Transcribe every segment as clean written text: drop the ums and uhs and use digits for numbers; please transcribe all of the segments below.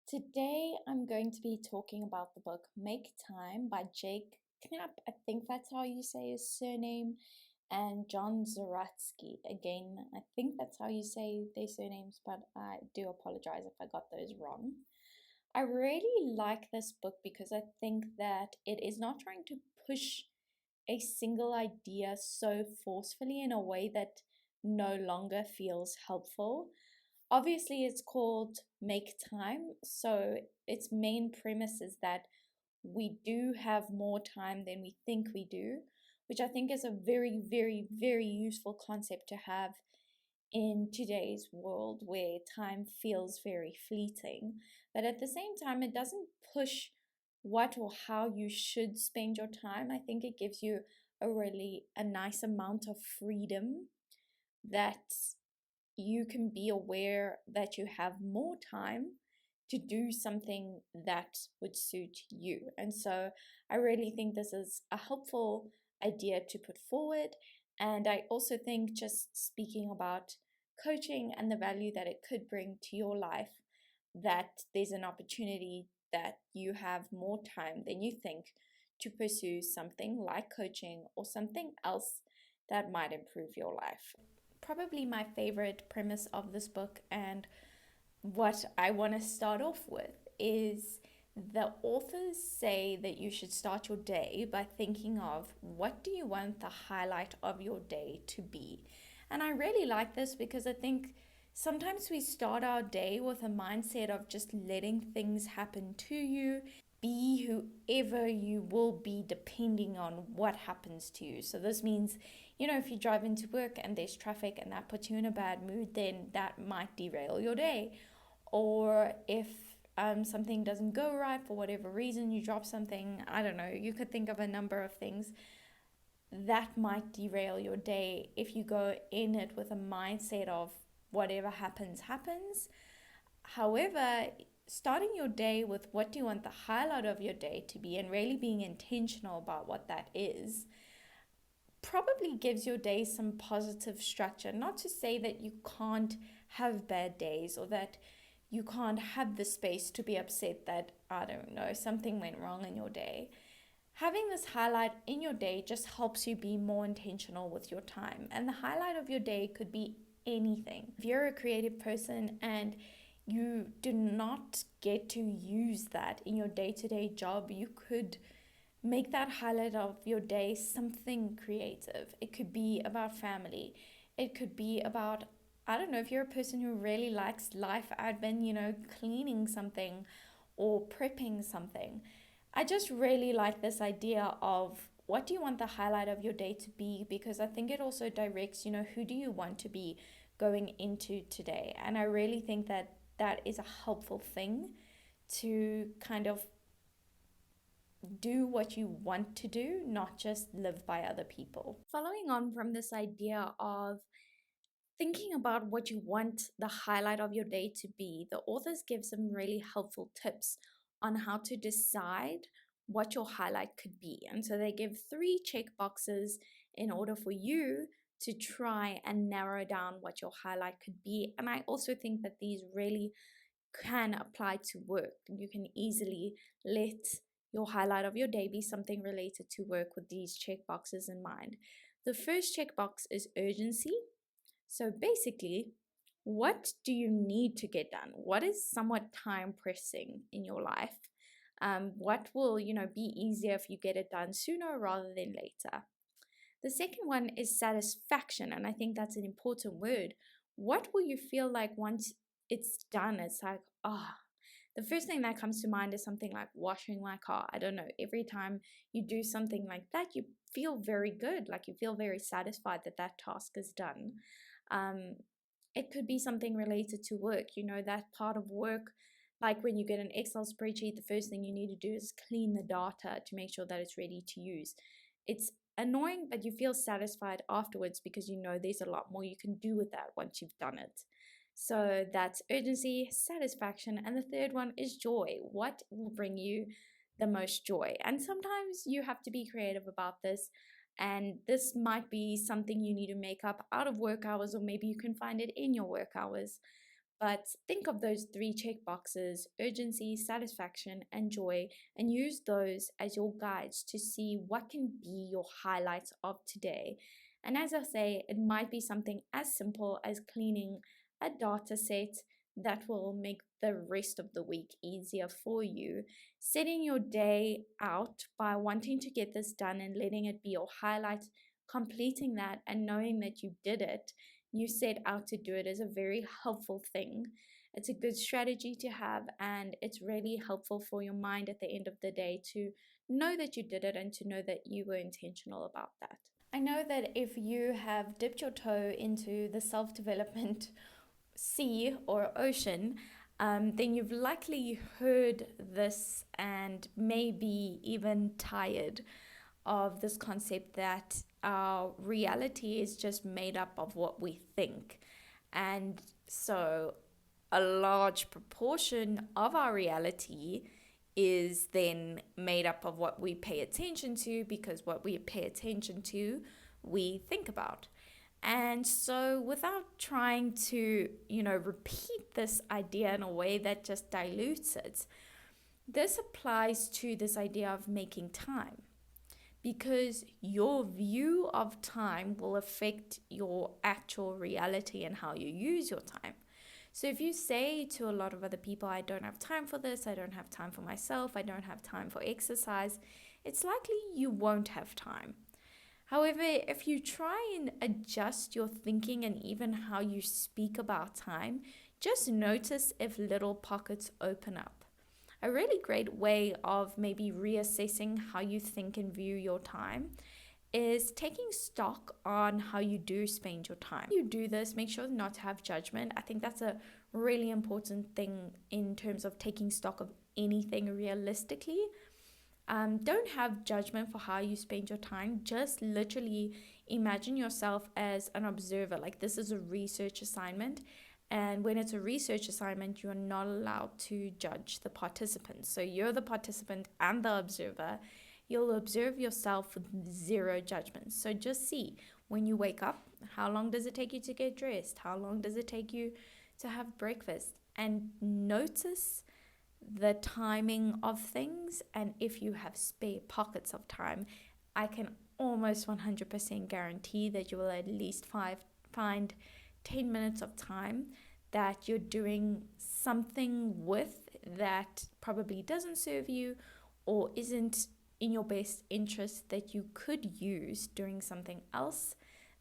Today, I'm going to be talking about the book Make Time by Jake Knapp. I think that's how you say his surname, and John Zeratsky. Again, I think that's how you say their surnames, but I do apologize if I got those wrong. I really like this book because I think that it is not trying to push a single idea so forcefully in a way that no longer feels helpful. Obviously, it's called Make Time, so its main premise is that we do have more time than we think we do, which I think is a very, very, very useful concept to have in today's world where time feels very fleeting. But at the same time, it doesn't push what or how you should spend your time. I think it gives you a nice amount of freedom that you can be aware that you have more time to do something that would suit you. And so I really think this is a helpful idea to put forward. And I also think, just speaking about coaching and the value that it could bring to your life, that there's an opportunity that you have more time than you think to pursue something like coaching or something else that might improve your life. Probably my favorite premise of this book, and what I want to start off with, is the authors say that you should start your day by thinking of what do you want the highlight of your day to be. And I really like this because I think sometimes we start our day with a mindset of just letting things happen to you. Be whoever you will be depending on what happens to you. So this means, if you drive into work and there's traffic and that puts you in a bad mood, then that might derail your day. Or if something doesn't go right for whatever reason, you drop something, I don't know, you could think of a number of things that might derail your day if you go in it with a mindset of whatever happens, happens. However, starting your day with what do you want the highlight of your day to be and really being intentional about what that is probably gives your day some positive structure. Not to say that you can't have bad days or that you can't have the space to be upset that, I don't know, something went wrong in your day. Having this highlight in your day just helps you be more intentional with your time. And the highlight of your day could be anything. If you're a creative person and you do not get to use that in your day-to-day job, you could make that highlight of your day something creative. It could be about family. It could be about, I don't know, if you're a person who really likes life admin, cleaning something or prepping something. I just really like this idea of what do you want the highlight of your day to be, because I think it also directs, who do you want to be going into today. And I really think that that is a helpful thing to kind of do what you want to do, not just live by other people. Following on from this idea of thinking about what you want the highlight of your day to be, the authors give some really helpful tips on how to decide what your highlight could be. And so they give 3 check boxes in order for you to try and narrow down what your highlight could be. And I also think that these really can apply to work. You can easily let your highlight of your day be something related to work with these check boxes in mind. The first checkbox is urgency. So basically, what do you need to get done? What is somewhat time pressing in your life? What will, be easier if you get it done sooner rather than later? The second one is satisfaction, and I think that's an important word. What will you feel like once it's done? It's like, the first thing that comes to mind is something like washing my car. I don't know, every time you do something like that, you feel very good, like you feel very satisfied that that task is done. It could be something related to work, that part of work, like when you get an Excel spreadsheet, the first thing you need to do is clean the data to make sure that it's ready to use. It's annoying, but you feel satisfied afterwards because there's a lot more you can do with that once you've done it. So that's urgency, satisfaction, and the third one is joy. What will bring you the most joy? And sometimes you have to be creative about this, and this might be something you need to make up out of work hours, or maybe you can find it in your work hours. But think of those three check boxes: urgency, satisfaction, and joy, and use those as your guides to see what can be your highlights of today. And as I say, it might be something as simple as cleaning a data set that will make the rest of the week easier for you. Setting your day out by wanting to get this done and letting it be your highlight, completing that and knowing that you did it, you set out to do it, is a very helpful thing. It's a good strategy to have, and it's really helpful for your mind at the end of the day to know that you did it and to know that you were intentional about that. I know that if you have dipped your toe into the self development sea or ocean, then you've likely heard this and maybe even tired of this concept that our reality is just made up of what we think. And so a large proportion of our reality is then made up of what we pay attention to, because what we pay attention to, we think about. And so without trying to, repeat this idea in a way that just dilutes it, this applies to this idea of making time, because your view of time will affect your actual reality and how you use your time. So if you say to a lot of other people, I don't have time for this, I don't have time for myself, I don't have time for exercise, it's likely you won't have time. However, if you try and adjust your thinking and even how you speak about time, just notice if little pockets open up. A really great way of maybe reassessing how you think and view your time is taking stock on how you do spend your time. You do this, make sure not to have judgment. I think that's a really important thing in terms of taking stock of anything realistically. Don't have judgment for how you spend your time. Just literally imagine yourself as an observer. Like, this is a research assignment. And when it's a research assignment, you are not allowed to judge the participants. So you're the participant and the observer. You'll observe yourself with zero judgment. So just see, when you wake up, how long does it take you to get dressed? How long does it take you to have breakfast? And notice the timing of things, and if you have spare pockets of time, I can almost 100% guarantee that you will at least find 10 minutes of time that you're doing something with that probably doesn't serve you or isn't in your best interest, that you could use doing something else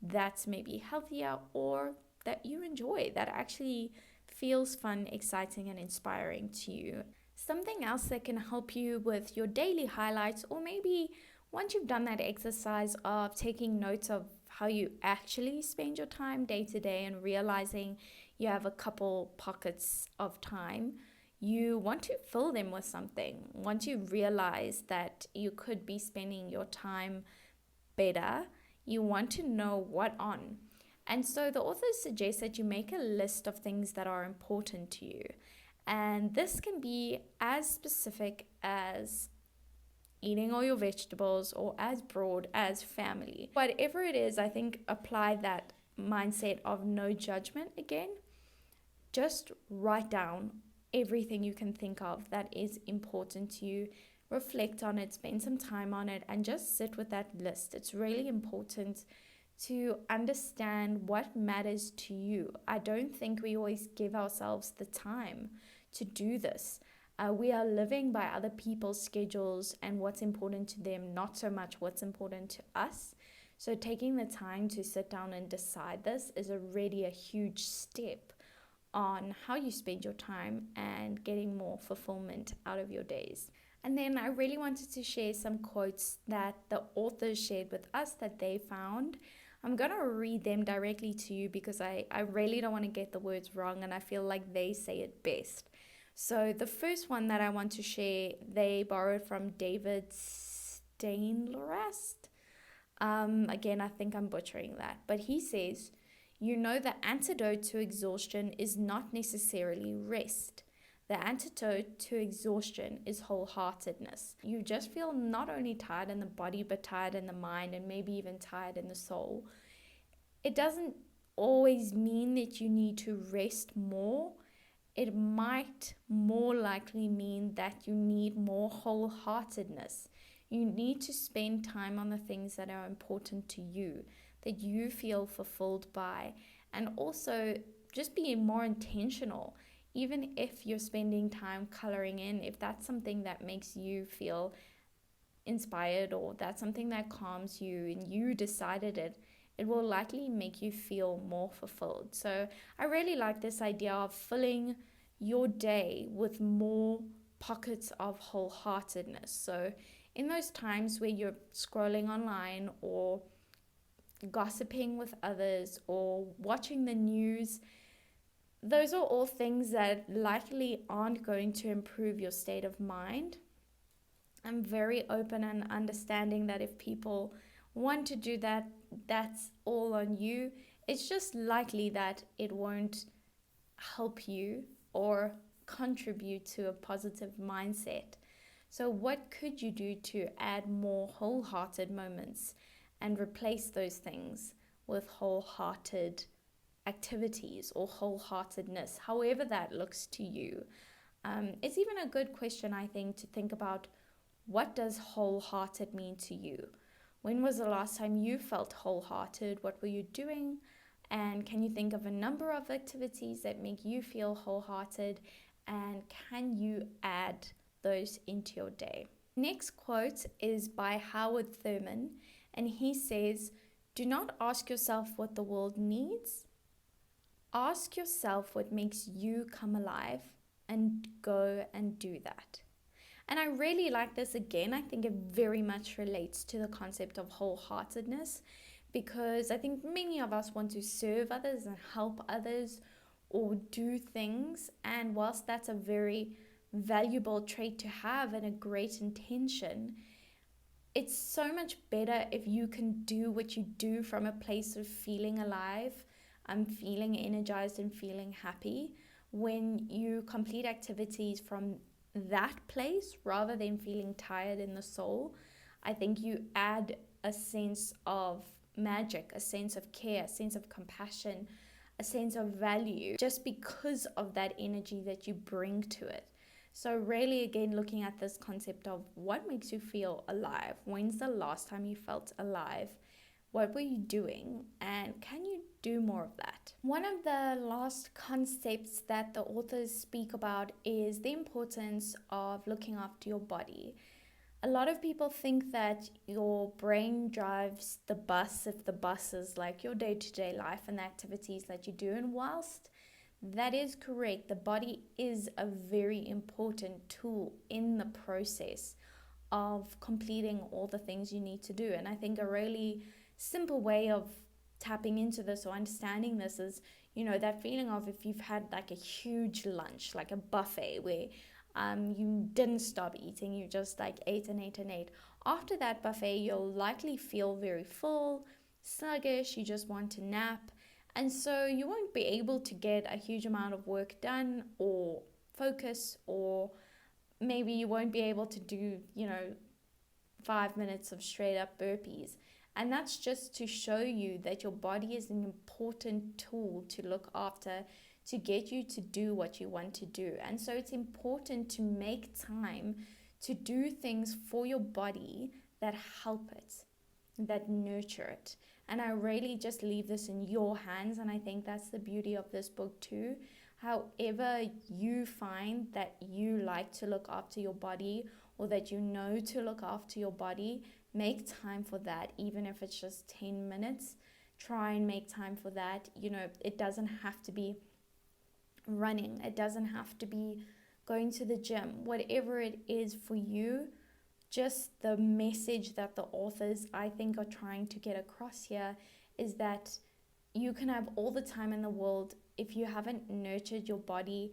that's maybe healthier or that you enjoy, that actually feels fun, exciting, and inspiring to you. Something else that can help you with your daily highlights, or maybe once you've done that exercise of taking notes of how you actually spend your time day to day and realizing you have a couple pockets of time, you want to fill them with something. Once you realize that you could be spending your time better, you want to know what on. And so the authors suggest that you make a list of things that are important to you. And this can be as specific as eating all your vegetables or as broad as family. Whatever it is, I think apply that mindset of no judgment again. Just write down everything you can think of that is important to you. Reflect on it, spend some time on it, and just sit with that list. It's really important to understand what matters to you. I don't think we always give ourselves the time to do this. We are living by other people's schedules and what's important to them, not so much what's important to us. So taking the time to sit down and decide this is already a huge step on how you spend your time and getting more fulfillment out of your days. And then I really wanted to share some quotes that the authors shared with us that they found. I'm going to read them directly to you because I really don't want to get the words wrong, and I feel like they say it best. So the first one that I want to share, they borrowed from David Steinlrast. Again, I think I'm butchering that. But he says, the antidote to exhaustion is not necessarily rest. The antidote to exhaustion is wholeheartedness. You just feel not only tired in the body, but tired in the mind, and maybe even tired in the soul. It doesn't always mean that you need to rest more. it might more likely mean that you need more wholeheartedness. You need to spend time on the things that are important to you, that you feel fulfilled by, and also just being more intentional. Even if you're spending time coloring in, if that's something that makes you feel inspired or that's something that calms you and you decided it, it will likely make you feel more fulfilled. So I really like this idea of filling your day with more pockets of wholeheartedness. So in those times where you're scrolling online or gossiping with others or watching the news, those are all things that likely aren't going to improve your state of mind. I'm very open and understanding that if people want to do that, that's all on you. It's just likely that it won't help you or contribute to a positive mindset. So, what could you do to add more wholehearted moments and replace those things with wholehearted activities or wholeheartedness, however that looks to you? It's even a good question, I think, to think about what does wholehearted mean to you? When was the last time you felt wholehearted? What were you doing? And can you think of a number of activities that make you feel wholehearted? And can you add those into your day? Next quote is by Howard Thurman, and he says, "Do not ask yourself what the world needs. Ask yourself what makes you come alive and go and do that." And I really like this again. I think it very much relates to the concept of wholeheartedness, because I think many of us want to serve others and help others or do things. And whilst that's a very valuable trait to have and a great intention, it's so much better if you can do what you do from a place of feeling alive, feeling energized and feeling happy. When you complete activities from that place rather than feeling tired in the soul, I think you add a sense of magic, a sense of care, a sense of compassion, a sense of value, just because of that energy that you bring to it. So really, again, looking at this concept of what makes you feel alive. When's the last time you felt alive? What were you doing? And can you do more of that? One of the last concepts that the authors speak about is the importance of looking after your body. A lot of people think that your brain drives the bus, if the bus is like your day-to-day life and the activities that you do. And whilst that is correct, the body is a very important tool in the process of completing all the things you need to do. And I think a really simple way of tapping into this or understanding this is, that feeling of if you've had like a huge lunch, like a buffet where you didn't stop eating, you just like ate and ate and ate. After that buffet, you'll likely feel very full, sluggish, you just want to nap. And so you won't be able to get a huge amount of work done or focus, or maybe you won't be able to do, 5 minutes of straight up burpees. And that's just to show you that your body is an important tool to look after, to get you to do what you want to do. And so it's important to make time to do things for your body that help it, that nurture it. And I really just leave this in your hands. And I think that's the beauty of this book too. However you find that you like to look after your body, or that you know to look after your body, make time for that. Even if it's just 10 minutes, try and make time for that. It doesn't have to be running, it doesn't have to be going to the gym, whatever it is for you. Just the message that the authors, I think, are trying to get across here is that you can have all the time in the world. If you haven't nurtured your body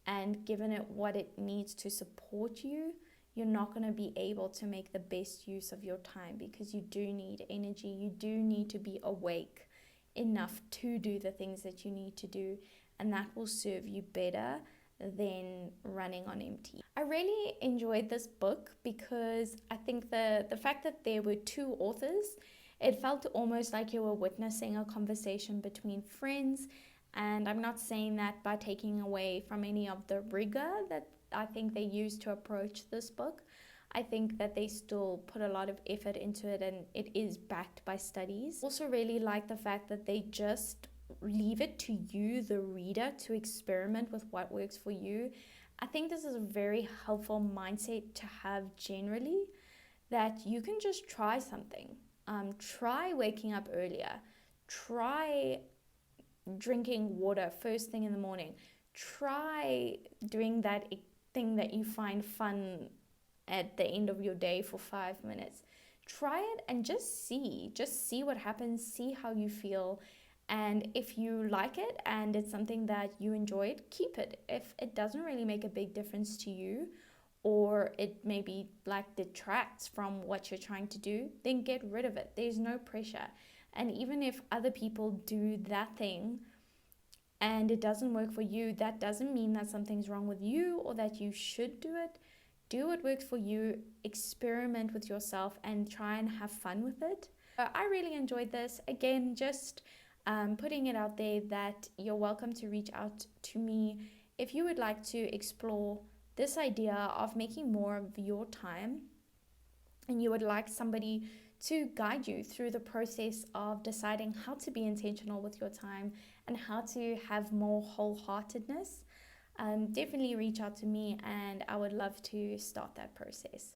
and given it what it needs to support you, you're not going to be able to make the best use of your time, because you do need energy. You do need to be awake enough to do the things that you need to do, and that will serve you better than running on empty. I really enjoyed this book because I think the fact that there were two authors, it felt almost like you were witnessing a conversation between friends, And I'm not saying that by taking away from any of the rigor that I think they use to approach this book. I think that they still put a lot of effort into it and it is backed by studies. Also, really like the fact that they just leave it to you, the reader, to experiment with what works for you. I think this is a very helpful mindset to have generally, that you can just try something. Try waking up earlier. Try drinking water first thing in the morning. Try doing that thing that you find fun at the end of your day for 5 minutes. Try it and just see what happens, see how you feel. And if you like it and it's something that you enjoyed, keep it. If it doesn't really make a big difference to you, or it maybe like detracts from what you're trying to do, then get rid of it. There's no pressure. And even if other people do that thing and it doesn't work for you, that doesn't mean that something's wrong with you or that you should do it. Do what works for you, experiment with yourself, and try and have fun with it. I really enjoyed this. Again, just putting it out there that you're welcome to reach out to me if you would like to explore this idea of making more of your time and you would like somebody to guide you through the process of deciding how to be intentional with your time and how to have more wholeheartedness. Definitely reach out to me and I would love to start that process.